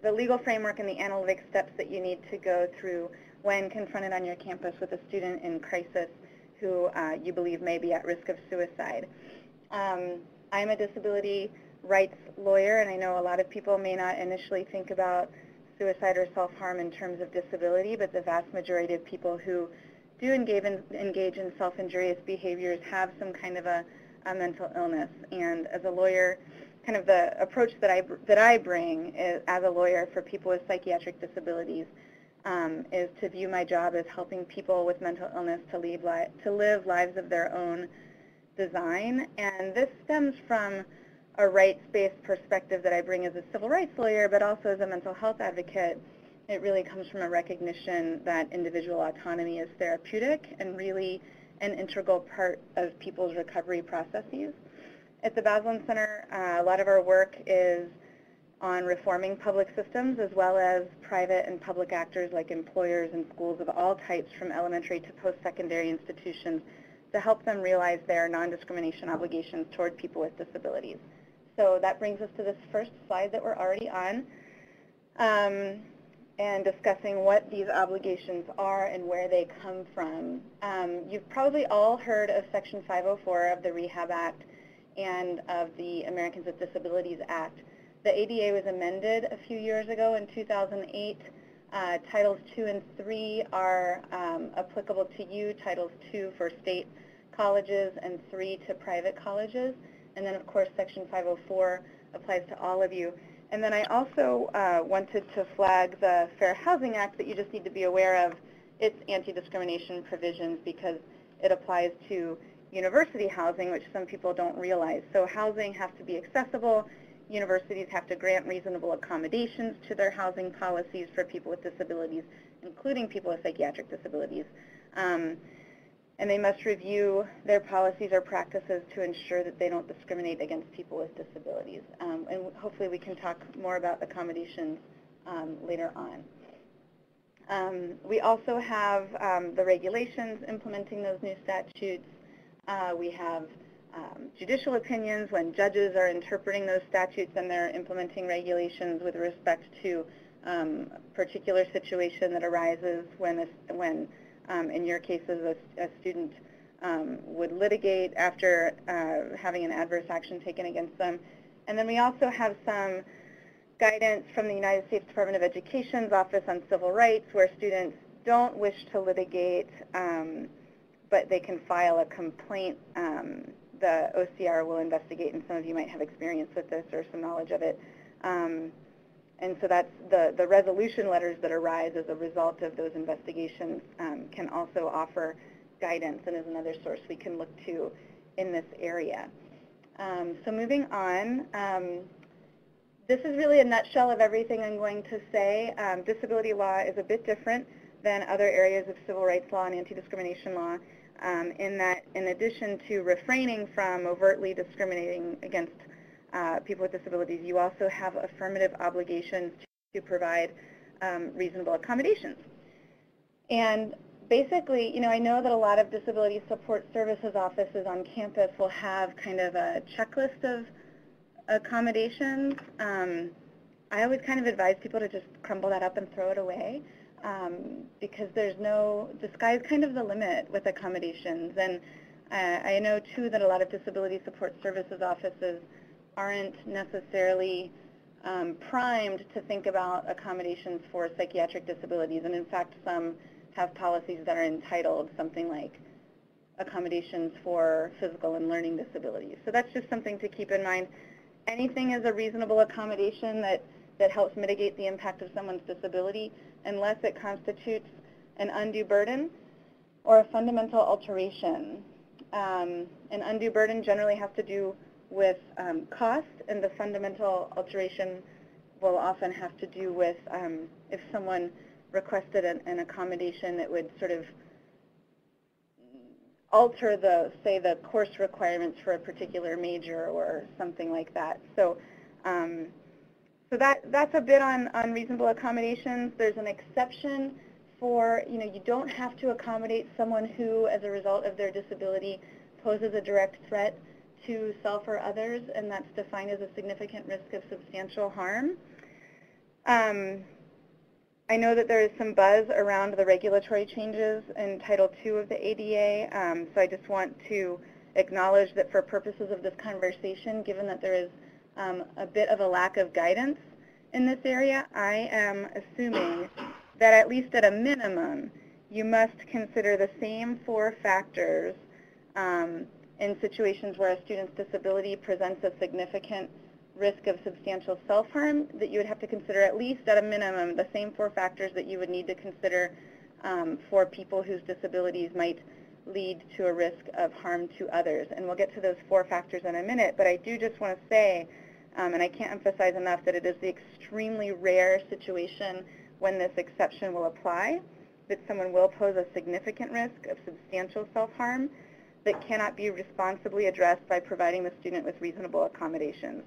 the legal framework and the analytic steps that you need to go through when confronted on your campus with a student in crisis who you believe may be at risk of suicide. I'm a disability rights lawyer, and I know a lot of people may not initially think about suicide or self-harm in terms of disability, but the vast majority of people who do engage in self-injurious behaviors have some kind of a mental illness. And as a lawyer, kind of the approach that I bring is, as a lawyer for people with psychiatric disabilities, is to view my job as helping people with mental illness to live lives of their own design. And this stems from a rights-based perspective that I bring as a civil rights lawyer, but also as a mental health advocate. It really comes from a recognition that individual autonomy is therapeutic and really an integral part of people's recovery processes. At the Bazelon Center, a lot of our work is on reforming public systems as well as private and public actors like employers and schools of all types from elementary to post-secondary institutions to help them realize their non-discrimination obligations toward people with disabilities. So that brings us to this first slide that we're already on, and discussing what these obligations are and where they come from. You've probably all heard of Section 504 of the Rehab Act and of the Americans with Disabilities Act. The ADA was amended a few years ago in 2008. Titles 2 and 3 are applicable to you, Titles 2 for state colleges and 3 to private colleges. And then, of course, Section 504 applies to all of you. And then I also wanted to flag the Fair Housing Act that you just need to be aware of its anti-discrimination provisions because it applies to university housing, which some people don't realize. So housing has to be accessible. Universities have to grant reasonable accommodations to their housing policies for people with disabilities, including people with psychiatric disabilities. And they must review their policies or practices to ensure that they don't discriminate against people with disabilities. And hopefully we can talk more about accommodations later on. We also have the regulations implementing those new statutes. We have judicial opinions when judges are interpreting those statutes and they're implementing regulations with respect to a particular situation that arises when in your cases, a student would litigate after having an adverse action taken against them. And then we also have some guidance from the United States Department of Education's Office on Civil Rights where students don't wish to litigate, but they can file a complaint. The OCR will investigate, and some of you might have experience with this or some knowledge of it. And so that's the resolution letters that arise as a result of those investigations can also offer guidance and is another source we can look to in this area. So moving on, this is really a nutshell of everything I'm going to say. Disability law is a bit different than other areas of civil rights law and anti-discrimination law in that in addition to refraining from overtly discriminating against people with disabilities, you also have affirmative obligations to provide reasonable accommodations. And basically, you know, I know that a lot of disability support services offices on campus will have kind of a checklist of accommodations. I always kind of advise people to just crumble that up and throw it away because there's no, the sky's kind of the limit with accommodations. And I know, too, that a lot of disability support services offices aren't necessarily primed to think about accommodations for psychiatric disabilities. And in fact, some have policies that are entitled something like accommodations for physical and learning disabilities. So that's just something to keep in mind. Anything is a reasonable accommodation that helps mitigate the impact of someone's disability unless it constitutes an undue burden or a fundamental alteration. An undue burden generally has to do with cost, and the fundamental alteration will often have to do with if someone requested an accommodation that would sort of alter the, say, the course requirements for a particular major or something like that. So, so that's a bit on reasonable accommodations. There's an exception for, you know, you don't have to accommodate someone who, as a result of their disability, poses a direct threat to self or others, and that's defined as a significant risk of substantial harm. I know that there is some buzz around the regulatory changes in Title II of the ADA, so I just want to acknowledge that for purposes of this conversation, given that there is a bit of a lack of guidance in this area, I am assuming that at least at a minimum, you must consider the same 4 factors in situations where a student's disability presents a significant risk of substantial self-harm, that you would have to consider at least at a minimum the same 4 factors that you would need to consider for people whose disabilities might lead to a risk of harm to others. And we'll get to those 4 factors in a minute, but I do just want to say, and I can't emphasize enough, that it is the extremely rare situation when this exception will apply, that someone will pose a significant risk of substantial self-harm that cannot be responsibly addressed by providing the student with reasonable accommodations.